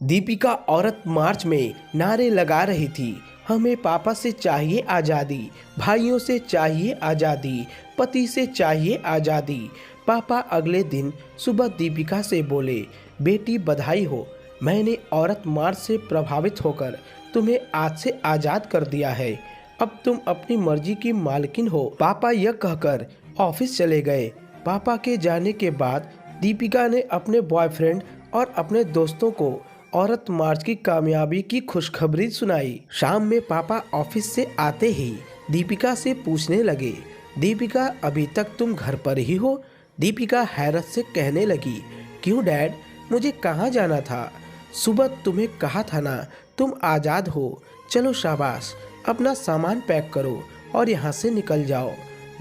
दीपिका औरत मार्च में नारे लगा रही थी। हमें पापा से चाहिए आज़ादी, भाइयों से चाहिए आज़ादी, पति से चाहिए आज़ादी। पापा अगले दिन सुबह दीपिका से बोले, बेटी बधाई हो, मैंने औरत मार्च से प्रभावित होकर तुम्हें आज से आज़ाद कर दिया है। अब तुम अपनी मर्जी की मालकिन हो। पापा यह कहकर ऑफिस चले गए। पापा के जाने के बाद दीपिका ने अपने बॉयफ्रेंड और अपने दोस्तों को औरत मार्च की कामयाबी की खुशखबरी सुनाई। शाम में पापा ऑफिस से आते ही दीपिका से पूछने लगे, दीपिका अभी तक तुम घर पर ही हो? दीपिका हैरत से कहने लगी, क्यों डैड, मुझे कहाँ जाना था? सुबह तुम्हें कहा था ना तुम आज़ाद हो। चलो शाबाश, अपना सामान पैक करो और यहाँ से निकल जाओ।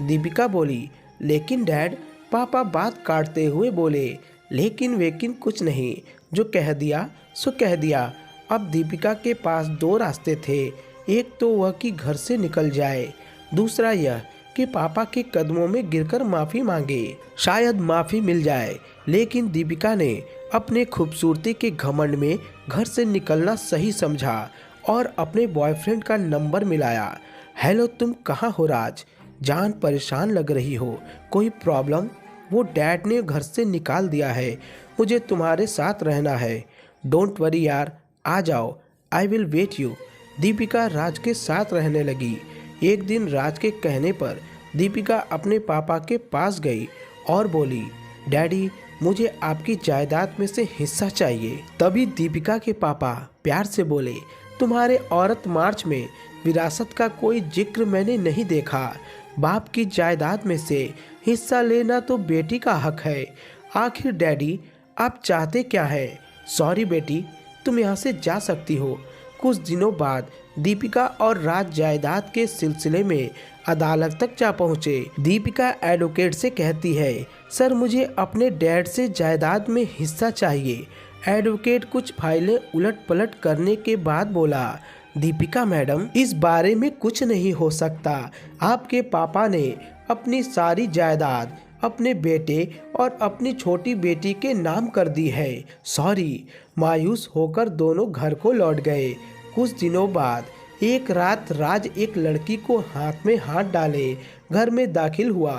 दीपिका बोली, लेकिन डैड, पापा बात काटते हुए बोले, लेकिन वेकिन कुछ नहीं, जो कह दिया सो कह दिया। अब दीपिका के पास दो रास्ते थे, एक तो वह कि घर से निकल जाए, दूसरा यह कि पापा के कदमों में गिरकर माफ़ी मांगे, शायद माफ़ी मिल जाए। लेकिन दीपिका ने अपने खूबसूरती के घमंड में घर से निकलना सही समझा और अपने बॉयफ्रेंड का नंबर मिलाया। हेलो, तुम कहाँ हो राज? जान परेशान लग रही हो, कोई प्रॉब्लम? वो डैड ने घर से निकाल दिया है, मुझे तुम्हारे साथ रहना है। डोंट वरी यार, आ जाओ, I will wait you. Deepika Raj के साथ रहने लगी। एक दिन राज के कहने पर दीपिका अपने पापा के पास गई और बोली, डैडी, मुझे आपकी जायदाद में से हिस्सा चाहिए। तभी दीपिका के पापा प्यार से बोले, तुम्हारे औरत मार्च में विरासत का कोई जिक्र मैंने नहीं देखा। बाप की जायदाद में से हिस्सा लेना तो बेटी का हक है। आखिर डैडी, आप चाहते क्या है? सॉरी बेटी, तुम यहाँ से जा सकती हो। कुछ दिनों बाद दीपिका और राज जायदाद के सिलसिले में अदालत तक जा पहुँचे। दीपिका एडवोकेट से कहती है, सर मुझे अपने डैड से जायदाद में हिस्सा चाहिए। एडवोकेट कुछ फाइलें उलट पलट करने के बाद बोला, दीपिका मैडम, इस बारे में कुछ नहीं हो सकता। आपके पापा ने अपनी सारी जायदाद अपने बेटे और अपनी छोटी बेटी के नाम कर दी है। सॉरी। मायूस होकर दोनों घर को लौट गए। कुछ दिनों बाद एक रात राज एक लड़की को हाथ में हाथ डाले घर में दाखिल हुआ।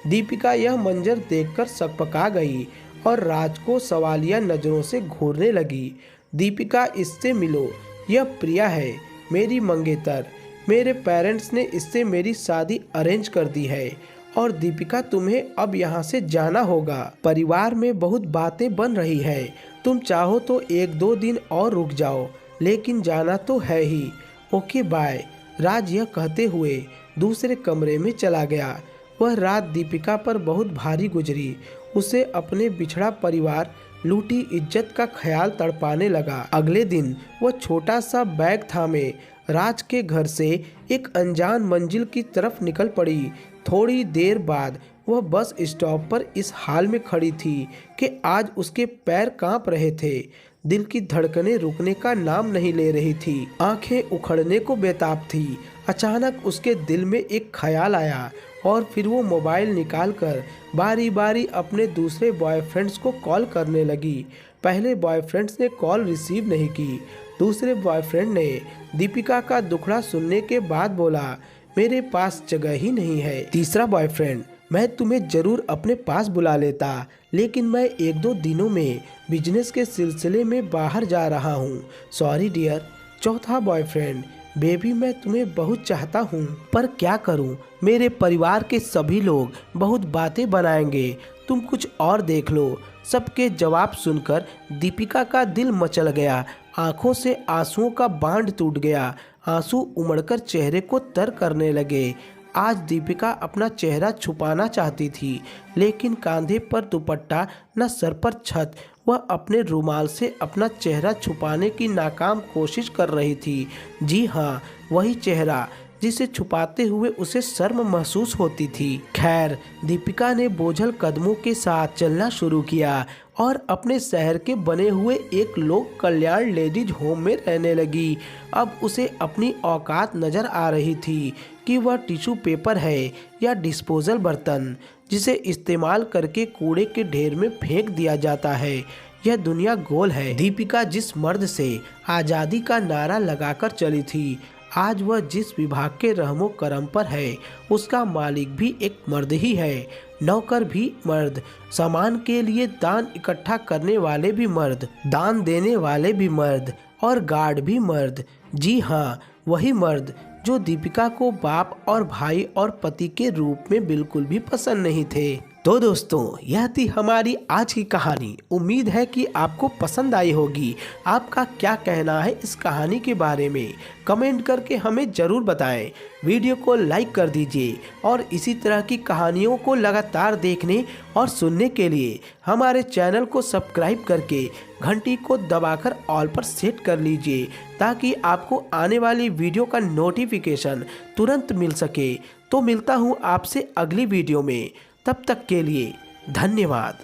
दीपिका यह मंजर देखकर सकपका गई और राज को सवालिया नज़रों से घूरने लगी। दीपिका, इससे मिलो, यह प्रिया है, मेरी मंगेतर। मेरे पेरेंट्स ने इससे मेरी शादी अरेंज कर दी है और दीपिका, तुम्हें अब यहाँ से जाना होगा। परिवार में बहुत बातें बन रही हैं, तुम चाहो तो एक दो दिन और रुक जाओ, लेकिन जाना तो है ही। Okay bye. राज यह कहते हुए दूसरे कमरे में चला गया। वह रात दीपिका पर बहुत भारी गुजरी। उसे अपने बिछड़ा परिवार, लूटी इज्जत का ख्याल तड़पाने लगा। अगले दिन वह छोटा सा बैग थामे राज के घर से एक अनजान मंजिल की तरफ निकल पड़ी। थोड़ी देर बाद वह बस स्टॉप पर इस हाल में खड़ी थी कि आज उसके पैर कांप रहे थे। दिल की धड़कनें रुकने का नाम नहीं ले रही थी, आंखें उखड़ने को बेताब थी। अचानक उसके दिल में एक ख्याल आया और फिर वो मोबाइल निकालकर बारी बारी अपने दूसरे बॉयफ्रेंड्स को कॉल करने लगी। पहले बॉयफ्रेंड्स ने कॉल रिसीव नहीं की। दूसरे बॉयफ्रेंड ने दीपिका का दुखड़ा सुनने के बाद बोला, मेरे पास जगह ही नहीं है। तीसरा बॉयफ्रेंड, मैं तुम्हें जरूर अपने पास बुला लेता, लेकिन मैं एक दो दिनों में बिजनेस के सिलसिले में बाहर जा रहा हूँ, सॉरी डियर। चौथा बॉयफ्रेंड, बेबी, मैं तुम्हें बहुत चाहता हूँ, पर क्या करूँ, मेरे परिवार के सभी लोग बहुत बातें बनाएंगे, तुम कुछ और देख लो। सबके जवाब सुनकर दीपिका का दिल मचल गया। आंखों से आंसुओं का बांध टूट गया। आंसू उमड़कर चेहरे को तर करने लगे। आज दीपिका अपना चेहरा छुपाना चाहती थी, लेकिन कंधे पर दुपट्टा न सर पर छत। वह अपने रुमाल से अपना चेहरा छुपाने की नाकाम कोशिश कर रही थी। जी हाँ, वही चेहरा जिसे छुपाते हुए उसे शर्म महसूस होती थी। खैर, दीपिका ने बोझल कदमों के साथ चलना शुरू किया और अपने शहर के बने हुए एक लोक कल्याण लेडीज होम में रहने लगी। अब उसे अपनी औकात नज़र आ रही थी कि वह टिश्यू पेपर है या डिस्पोजल बर्तन जिसे इस्तेमाल करके कूड़े के ढेर में फेंक दिया जाता है, यह दुनिया गोल है। दीपिका जिस मर्द से आज़ादी का नारा लगाकर चली थी, आज वह जिस विभाग के रहमो करम पर है, उसका मालिक भी एक मर्द ही है। नौकर भी मर्द, सामान के लिए दान इकट्ठा करने वाले भी मर्द, दान देने वाले भी मर्द और गार्ड भी मर्द। जी हाँ, वही मर्द जो दीपिका को बाप और भाई और पति के रूप में बिल्कुल भी पसंद नहीं थे। तो दोस्तों, यह थी हमारी आज की कहानी। उम्मीद है कि आपको पसंद आई होगी। आपका क्या कहना है इस कहानी के बारे में, कमेंट करके हमें ज़रूर बताएं। वीडियो को लाइक कर दीजिए और इसी तरह की कहानियों को लगातार देखने और सुनने के लिए हमारे चैनल को सब्सक्राइब करके घंटी को दबाकर ऑल पर सेट कर लीजिए, ताकि आपको आने वाली वीडियो का नोटिफिकेशन तुरंत मिल सके। तो मिलता हूँ आपसे अगली वीडियो में, तब तक के लिए धन्यवाद।